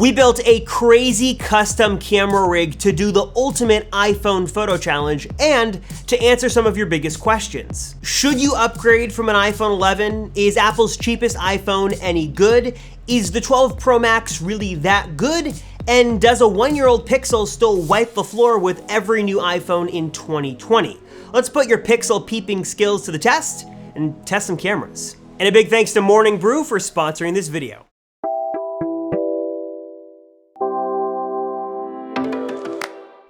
We built a crazy custom camera rig to do the ultimate iPhone photo challenge and to answer some of your biggest questions. Should you upgrade from an iPhone 11? Is Apple's cheapest iPhone any good? Is the 12 Pro Max really that good? And does a 1-year-old Pixel still wipe the floor with every new iPhone in 2020? Let's put your Pixel peeping skills to the test and test some cameras. And a big thanks to Morning Brew for sponsoring this video.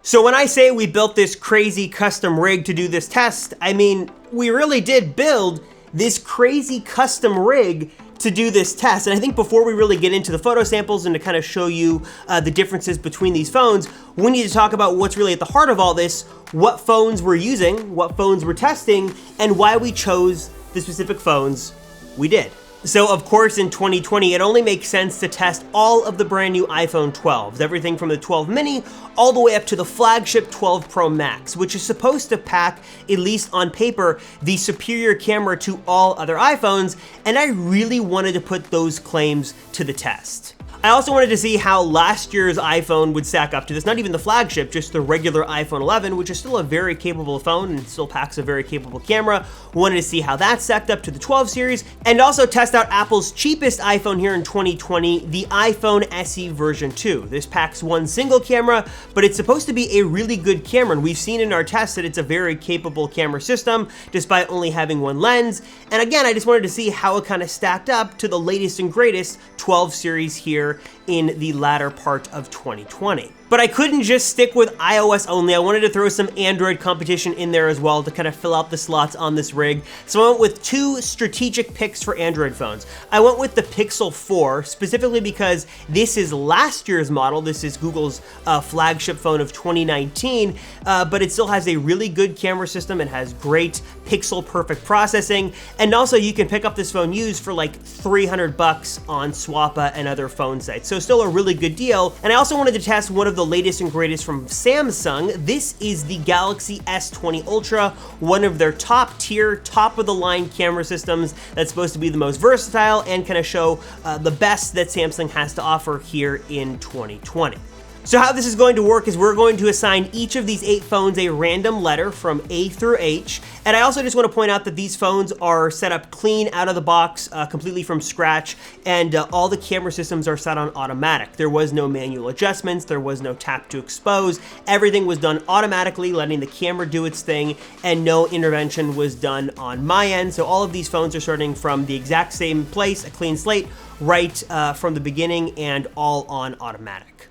So when I say we built this crazy custom rig to do this test, I mean, we really did build this crazy custom rig to do this test. And I think before we really get into the photo samples and to kind of show you the differences between these phones, we need to talk about what's really at the heart of all this, what phones we're using, what phones we're testing, and why we chose the specific phones we did. So of course in 2020, it only makes sense to test all of the brand new iPhone 12s, everything from the 12 mini all the way up to the flagship 12 Pro Max, which is supposed to pack, at least on paper, the superior camera to all other iPhones, and I really wanted to put those claims to the test. I also wanted to see how last year's iPhone would stack up to this, not even the flagship, just the regular iPhone 11, which is still a very capable phone and still packs a very capable camera. Wanted to see how that stacked up to the 12 series, and also test out Apple's cheapest iPhone here in 2020, the iPhone SE version 2. This packs one single camera, but it's supposed to be a really good camera, and we've seen in our tests that it's a very capable camera system, despite only having one lens. And again, I just wanted to see how it kind of stacked up to the latest and greatest 12 series here in the latter part of 2020. But I couldn't just stick with iOS only. I wanted to throw some Android competition in there as well to kind of fill out the slots on this rig. So I went with two strategic picks for Android phones. I went with the Pixel 4, specifically because this is last year's model. This is Google's flagship phone of 2019, but it still has a really good camera system. It has great pixel perfect processing. And also you can pick up this phone used for like $300 on Swappa and other phone sites. So still a really good deal. And I also wanted to test one of the latest and greatest from Samsung. This is the Galaxy S20 Ultra, one of their top tier, top of the line camera systems that's supposed to be the most versatile and kind of show the best that Samsung has to offer here in 2020. So how this is going to work is we're going to assign each of these 8 phones a random letter from A through H. And I also just want to point out that these phones are set up clean out of the box, completely from scratch, and all the camera systems are set on automatic. There was no manual adjustments, there was no tap to expose. Everything was done automatically, letting the camera do its thing, and no intervention was done on my end. So all of these phones are starting from the exact same place, a clean slate, right from the beginning, and all on automatic.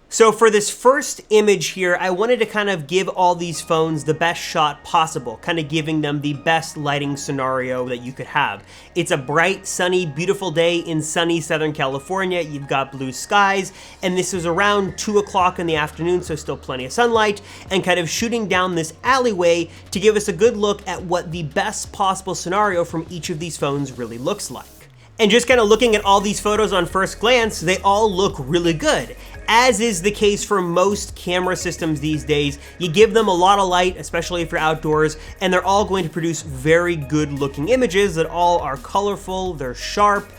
So for this first image here, I wanted to kind of give all these phones the best shot possible, kind of giving them the best lighting scenario that you could have. It's a bright, sunny, beautiful day in sunny Southern California. You've got blue skies, and this is around 2 o'clock in the afternoon, so still plenty of sunlight, and kind of shooting down this alleyway to give us a good look at what the best possible scenario from each of these phones really looks like. And just kind of looking at all these photos on first glance, they all look really good. As is the case for most camera systems these days, you give them a lot of light, especially if you're outdoors, and they're all going to produce very good looking images that all are colorful, they're sharp,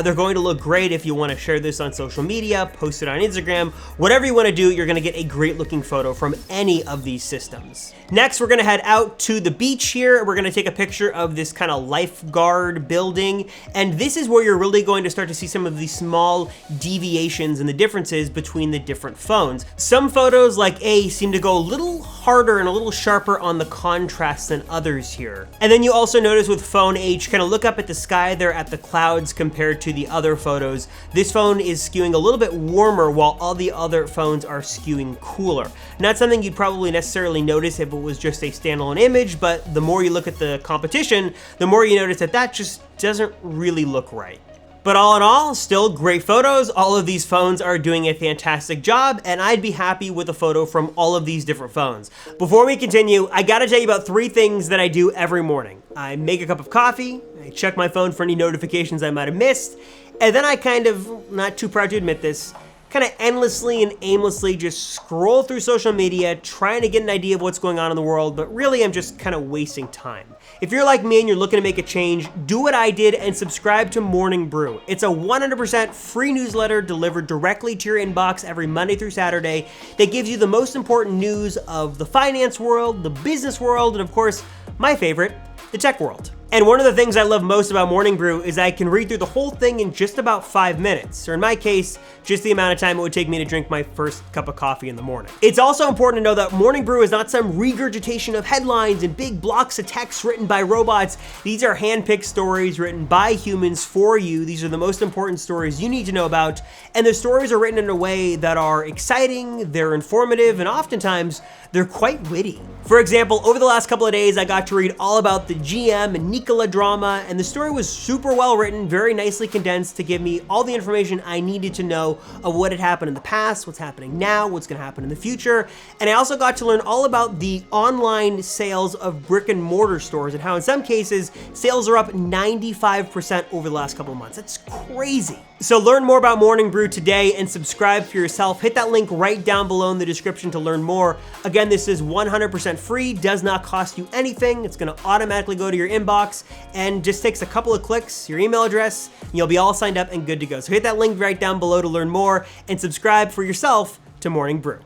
they're going to look great if you want to share this on social media, post it on Instagram, whatever you want to do, you're going to get a great looking photo from any of these systems. Next, we're going to head out to the beach here. We're going to take a picture of this kind of lifeguard building, and this is where you're really going to start to see some of these small deviations and the differences between the different phones. Some photos like A seem to go a little harder and a little sharper on the contrast than others here. And then you also notice with phone H, kind of look up at the sky there at the clouds compared to the other photos. This phone is skewing a little bit warmer while all the other phones are skewing cooler. Not something you'd probably necessarily notice if it was just a standalone image, but the more you look at the competition, the more you notice that that just doesn't really look right. But all in all, still great photos. All of these phones are doing a fantastic job, and I'd be happy with a photo from all of these different phones. Before we continue, I gotta tell you about 3 things that I do every morning. I make a cup of coffee, I check my phone for any notifications I might have missed, and then I kind of, not too proud to admit this, kind of endlessly and aimlessly just scroll through social media, trying to get an idea of what's going on in the world, but really I'm just kind of wasting time. If you're like me and you're looking to make a change, do what I did and subscribe to Morning Brew. It's a 100% free newsletter delivered directly to your inbox every Monday through Saturday that gives you the most important news of the finance world, the business world, and of course, my favorite, the tech world. And one of the things I love most about Morning Brew is I can read through the whole thing in just about 5 minutes, or in my case, just the amount of time it would take me to drink my first cup of coffee in the morning. It's also important to know that Morning Brew is not some regurgitation of headlines and big blocks of text written by robots. These are hand-picked stories written by humans for you. These are the most important stories you need to know about, and the stories are written in a way that are exciting, they're informative, and oftentimes they're quite witty. For example, over the last couple of days, I got to read all about the GM and Nikola drama, and the story was super well written, very nicely condensed to give me all the information I needed to know of what had happened in the past, what's happening now, what's gonna happen in the future. And I also got to learn all about the online sales of brick and mortar stores and how in some cases, sales are up 95% over the last couple of months. That's crazy. So learn more about Morning Brew today and subscribe for yourself. Hit that link right down below in the description to learn more. Again, this is 100% free, does not cost you anything. It's gonna automatically go to your inbox and just takes a couple of clicks, your email address, and you'll be all signed up and good to go. So hit that link right down below to learn more and subscribe for yourself to Morning Brew.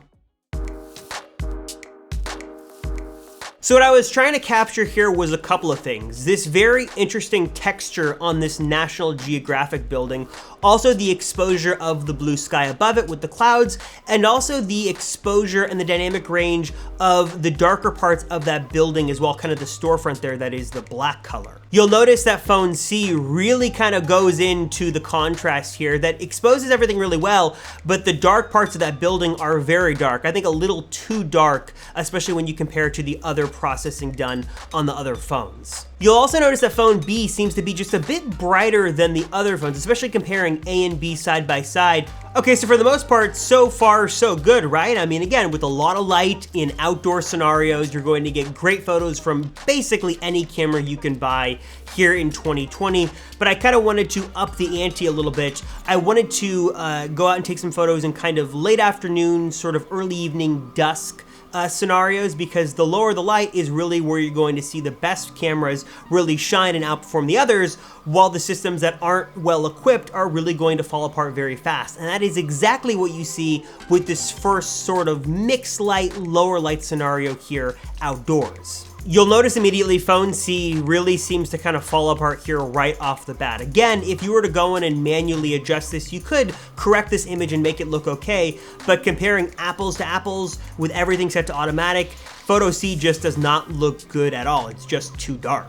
So what I was trying to capture here was a couple of things. This very interesting texture on this National Geographic building, also the exposure of the blue sky above it with the clouds, and also the exposure and the dynamic range of the darker parts of that building as well, kind of the storefront there that is the black color. You'll notice that phone C really kind of goes into the contrast here that exposes everything really well, but the dark parts of that building are very dark. I think a little too dark, especially when you compare it to the other processing done on the other phones. You'll also notice that phone B seems to be just a bit brighter than the other phones, especially comparing A and B side by side. Okay, so for the most part, so far so good, right? I mean, again, with a lot of light in outdoor scenarios, you're going to get great photos from basically any camera you can buy here in 2020, but I kind of wanted to up the ante a little bit. I wanted to go out and take some photos in kind of late afternoon, sort of early evening, dusk scenarios, because the lower the light is really where you're going to see the best cameras really shine and outperform the others, while the systems that aren't well equipped are really going to fall apart very fast. And that is exactly what you see with this first sort of mixed light, lower light scenario here outdoors. You'll notice immediately phone C really seems to kind of fall apart here right off the bat. Again, if you were to go in and manually adjust this, you could correct this image and make it look okay, but comparing apples to apples with everything set to automatic, photo C just does not look good at all. It's just too dark.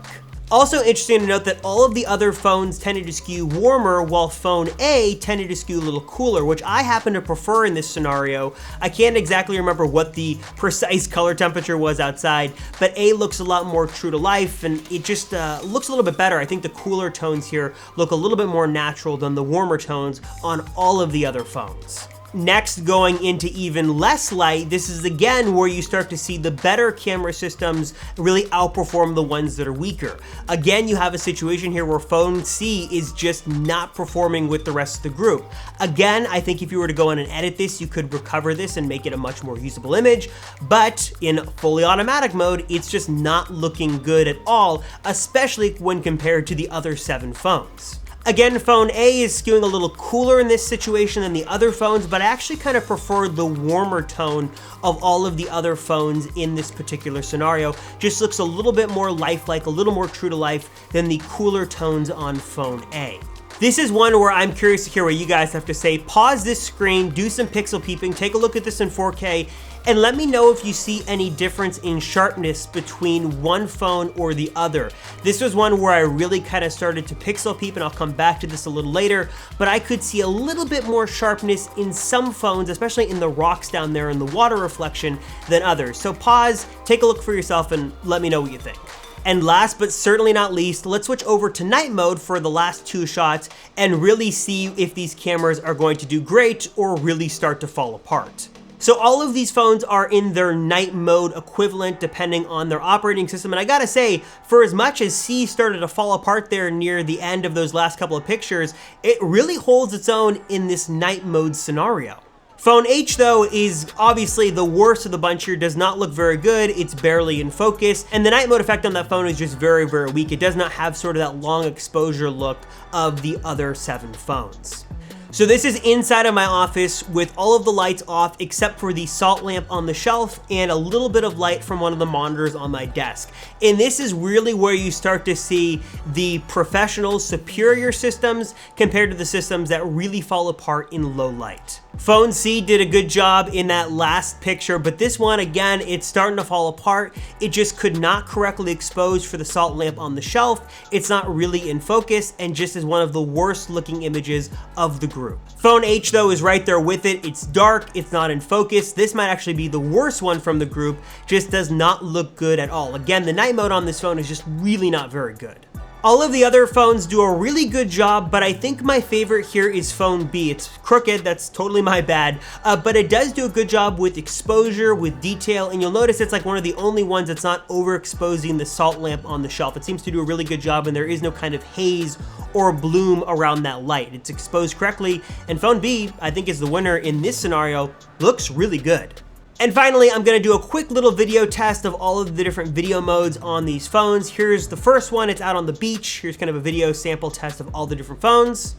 Also interesting to note that all of the other phones tended to skew warmer, while phone A tended to skew a little cooler, which I happen to prefer in this scenario. I can't exactly remember what the precise color temperature was outside, but A looks a lot more true to life, and it just looks a little bit better. I think the cooler tones here look a little bit more natural than the warmer tones on all of the other phones. Next, going into even less light, this is again where you start to see the better camera systems really outperform the ones that are weaker. Again, you have a situation here where phone C is just not performing with the rest of the group. Again, I think if you were to go in and edit this, you could recover this and make it a much more usable image, but in fully automatic mode, it's just not looking good at all, especially when compared to the other 7 phones. Again, phone A is skewing a little cooler in this situation than the other phones, but I actually kind of prefer the warmer tone of all of the other phones in this particular scenario. Just looks a little bit more lifelike, a little more true to life than the cooler tones on phone A. This is one where I'm curious to hear what you guys have to say. Pause this screen, do some pixel peeping, take a look at this in 4K, and let me know if you see any difference in sharpness between one phone or the other. This was one where I really kind of started to pixel peep, and I'll come back to this a little later, but I could see a little bit more sharpness in some phones, especially in the rocks down there in the water reflection, than others. So pause, take a look for yourself, and let me know what you think. And last but certainly not least, let's switch over to night mode for the last 2 shots and really see if these cameras are going to do great or really start to fall apart. So all of these phones are in their night mode equivalent depending on their operating system. And I gotta say, for as much as C started to fall apart there near the end of those last couple of pictures, it really holds its own in this night mode scenario. Phone H though is obviously the worst of the bunch here, does not look very good, it's barely in focus, and the night mode effect on that phone is just very, very weak. It does not have sort of that long exposure look of the other 7 phones. So this is inside of my office with all of the lights off except for the salt lamp on the shelf and a little bit of light from one of the monitors on my desk. And this is really where you start to see the professional, superior systems compared to the systems that really fall apart in low light. Phone C did a good job in that last picture, but this one, again, it's starting to fall apart. It just could not correctly expose for the salt lamp on the shelf. It's not really in focus and just is one of the worst looking images of the group. Phone H though is right there with it. It's dark, it's not in focus. This might actually be the worst one from the group, just does not look good at all. Again, the night mode on this phone is just really not very good. All of the other phones do a really good job, but I think my favorite here is Phone B. It's crooked, that's totally my bad, but it does do a good job with exposure, with detail, and you'll notice it's like one of the only ones that's not overexposing the salt lamp on the shelf. It seems to do a really good job, and there is no kind of haze or bloom around that light. It's exposed correctly, and Phone B, I think, is the winner in this scenario. Looks really good. And finally, I'm gonna do a quick little video test of all of the different video modes on these phones. Here's the first one, it's out on the beach. Here's kind of a video sample test of all the different phones.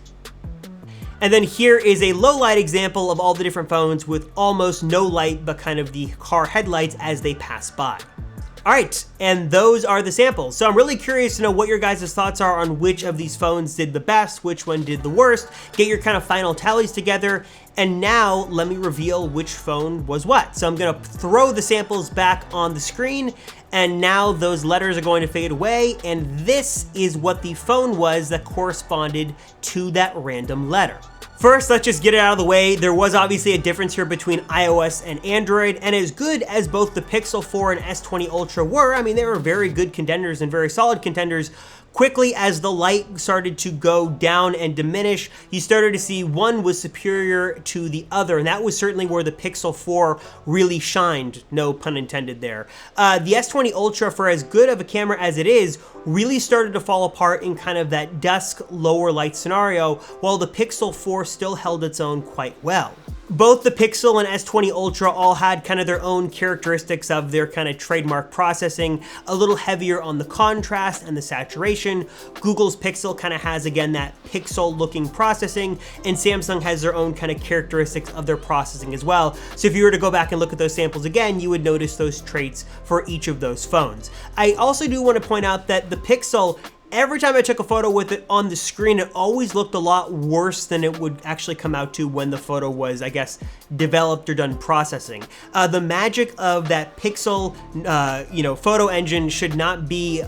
And then here is a low light example of all the different phones with almost no light, but kind of the car headlights as they pass by. All right, and those are the samples. So I'm really curious to know what your guys' thoughts are on which of these phones did the best, which one did the worst. Get your kind of final tallies together. And now let me reveal which phone was what. So I'm gonna throw the samples back on the screen, and now those letters are going to fade away, and this is what the phone was that corresponded to that random letter. First, let's just get it out of the way. There was obviously a difference here between iOS and Android, and as good as both the Pixel 4 and S20 Ultra were, I mean, they were very good contenders and very solid contenders. Quickly, as the light started to go down and diminish, you started to see one was superior to the other, and that was certainly where the Pixel 4 really shined, no pun intended there. The S20 Ultra, for as good of a camera as it is, really started to fall apart in kind of that dusk, lower light scenario, while the Pixel 4 still held its own quite well. Both the Pixel and S20 Ultra all had kind of their own characteristics of their kind of trademark processing, a little heavier on the contrast and the saturation. Google's Pixel kind of has, again, that pixel looking processing, and Samsung has their own kind of characteristics of their processing as well. So if you were to go back and look at those samples again, you would notice those traits for each of those phones. I also do want to point out that the Pixel, every time I took a photo with it on the screen, it always looked a lot worse than it would actually come out to when the photo was, I guess, developed or done processing. The magic of that Pixel, photo engine should not be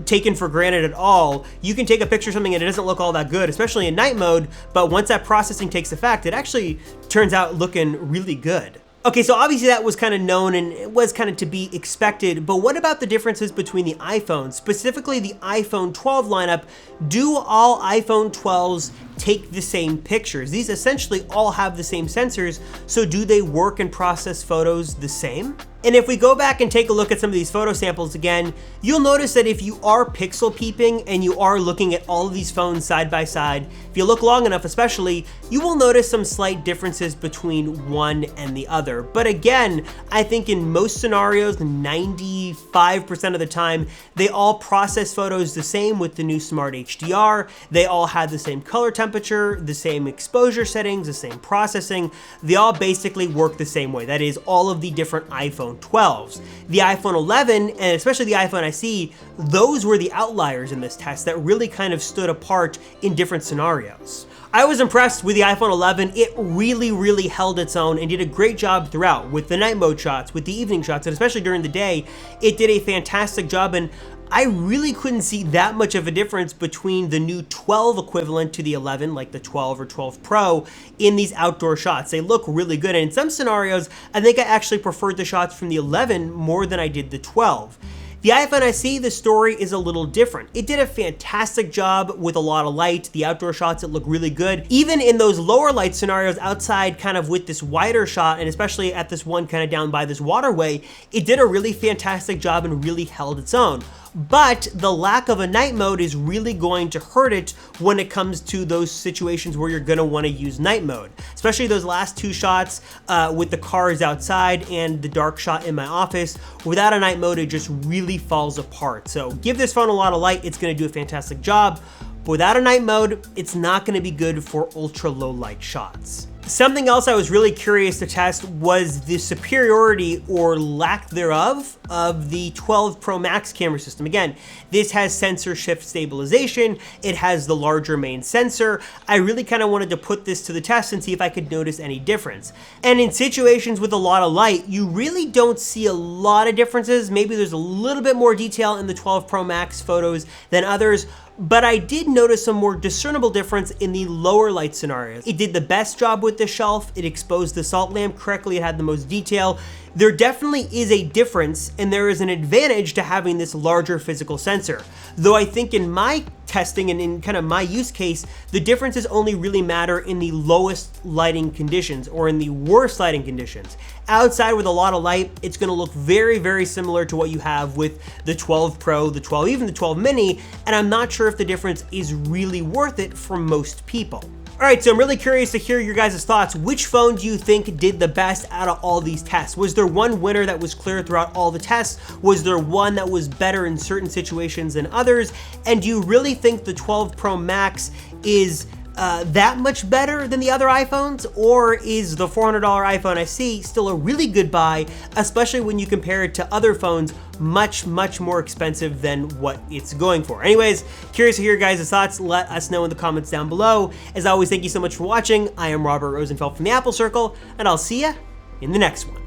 taken for granted at all. You can take a picture of something and it doesn't look all that good, especially in night mode, but once that processing takes effect, it actually turns out looking really good. Okay, so obviously that was kind of known and it was kind of to be expected, but what about the differences between the iPhones, specifically the iPhone 12 lineup? Do all iPhone 12s take the same pictures? These essentially all have the same sensors, so do they work and process photos the same? And if we go back and take a look at some of these photo samples again, you'll notice that if you are pixel peeping and you are looking at all of these phones side by side, if you look long enough especially, you will notice some slight differences between one and the other. But again, I think in most scenarios, 95% of the time, they all process photos the same with the new Smart HDR. They all had the same color temperature, the same exposure settings, the same processing. They all basically work the same way. That is, all of the different iPhone 12s. The iPhone 11, and especially the iPhone SE, those were the outliers in this test that really kind of stood apart in different scenarios. I was impressed with the iPhone 11. It really held its own and did a great job throughout with the night mode shots, with the evening shots, and especially during the day, it did a fantastic job. And I really couldn't see that much of a difference between the new 12 equivalent to the 11, like the 12 or 12 Pro, in these outdoor shots. They look really good, and in some scenarios, I think I actually preferred the shots from the 11 more than I did the 12. The iPhone SE, the story is a little different. It did a fantastic job with a lot of light. The outdoor shots, it looked really good. Even in those lower light scenarios outside, kind of with this wider shot, and especially at this one kind of down by this waterway, it did a really fantastic job and really held its own. but the lack of a night mode is really going to hurt it when it comes to those situations where you're gonna wanna use night mode. Especially those last two shots with the cars outside and the dark shot in my office. Without a night mode, it just really falls apart. So give this phone a lot of light, it's gonna do a fantastic job. But without a night mode, it's not gonna be good for ultra low light shots. Something else I was really curious to test was the superiority or lack thereof of the 12 Pro Max camera system. Again, this has sensor shift stabilization. It has the larger main sensor. I really kind of wanted to put this to the test and see if I could notice any difference. And in situations with a lot of light, you really don't see a lot of differences. Maybe there's a little bit more detail in the 12 Pro Max photos than others, but I did notice a more discernible difference in the lower light scenarios. It did the best job with the shelf. It exposed the salt lamp correctly. It had the most detail. There definitely is a difference, and there is an advantage to having this larger physical sensor. Though I think in my testing and in kind of my use case, the differences only really matter in the lowest lighting conditions or in the worst lighting conditions. Outside with a lot of light, it's gonna look very, very similar to what you have with the 12 Pro, the 12, even the 12 Mini, and I'm not sure if the difference is really worth it for most people. All right, so I'm really curious to hear your guys' thoughts. Which phone do you think did the best out of all these tests? Was there one winner that was clear throughout all the tests? Was there one that was better in certain situations than others? And do you really think the 12 Pro Max is that much better than the other iPhones? Or is the $400 iPhone SE still a really good buy, especially when you compare it to other phones much, much more expensive than what it's going for? Anyways, curious to hear your guys' thoughts. Let us know in the comments down below. As always, thank you so much for watching. I am Robert Rosenfeld from the Apple Circle, and I'll see ya in the next one.